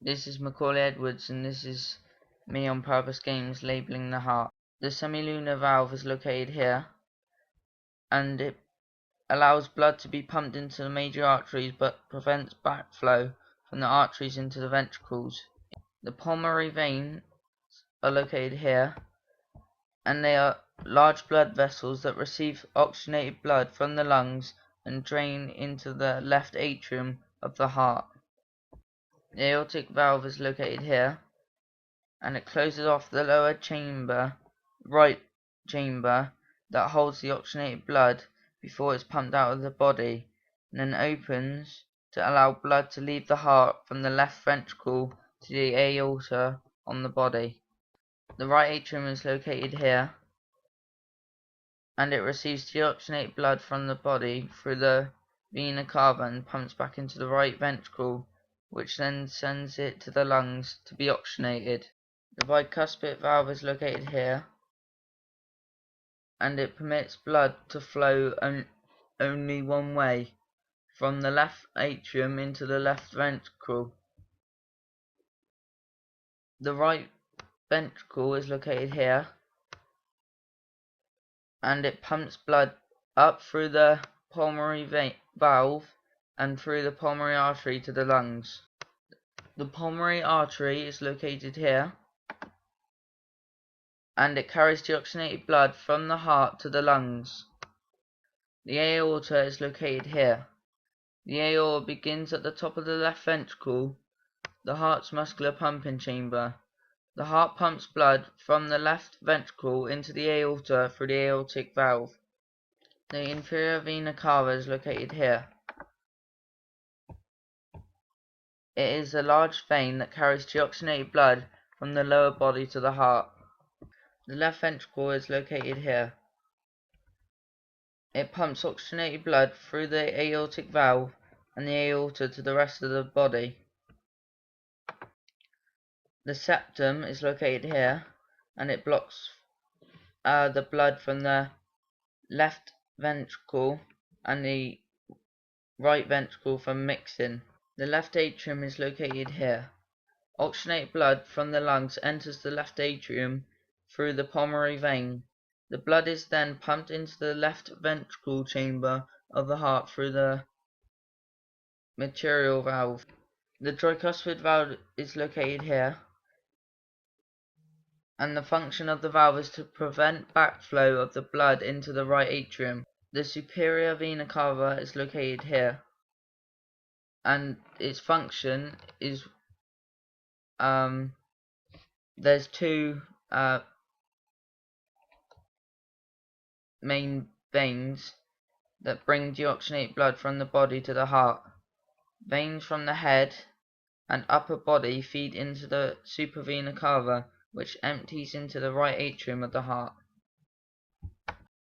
This is Macaulay Edwards, and this is me on Purpose Games labelling the heart. The semilunar valve is located here, and it allows blood to be pumped into the major arteries but prevents backflow from the arteries into the ventricles. The pulmonary veins are located here, and they are large blood vessels that receive oxygenated blood from the lungs and drain into the left atrium of the heart. The aortic valve is located here, and it closes off the lower right chamber that holds the oxygenated blood before it's pumped out of the body, and then opens to allow blood to leave the heart from the left ventricle to the aorta on the body. The right atrium is located here, and it receives deoxygenated blood from the body through the vena cava and pumps back into the right ventricle, which then sends it to the lungs to be oxygenated. The bicuspid valve is located here, and it permits blood to flow only one way, from the left atrium into the left ventricle. The right ventricle is located here, and it pumps blood up through the pulmonary valve and through the pulmonary artery to the lungs. The pulmonary artery is located here, and it carries deoxygenated blood from the heart to the lungs. The aorta is located here. The aorta begins at the top of the left ventricle, the heart's muscular pumping chamber. The heart pumps blood from the left ventricle into the aorta through the aortic valve. The inferior vena cava is located here. It is a large vein that carries deoxygenated blood from the lower body to the heart. The left ventricle is located here. It pumps oxygenated blood through the aortic valve and the aorta to the rest of the body. The septum is located here, and it blocks the blood from the left ventricle and the right ventricle from mixing. The left atrium is located here. Oxygenated blood from the lungs enters the left atrium through the pulmonary vein. The blood is then pumped into the left ventricle chamber of the heart through the mitral valve. The tricuspid valve is located here, and the function of the valve is to prevent backflow of the blood into the right atrium. The superior vena cava is located here, and its function is there's two main veins that bring deoxygenated blood from the body to the heart. Veins from the head and upper body feed into the supra vena cava, which empties into the right atrium of the heart.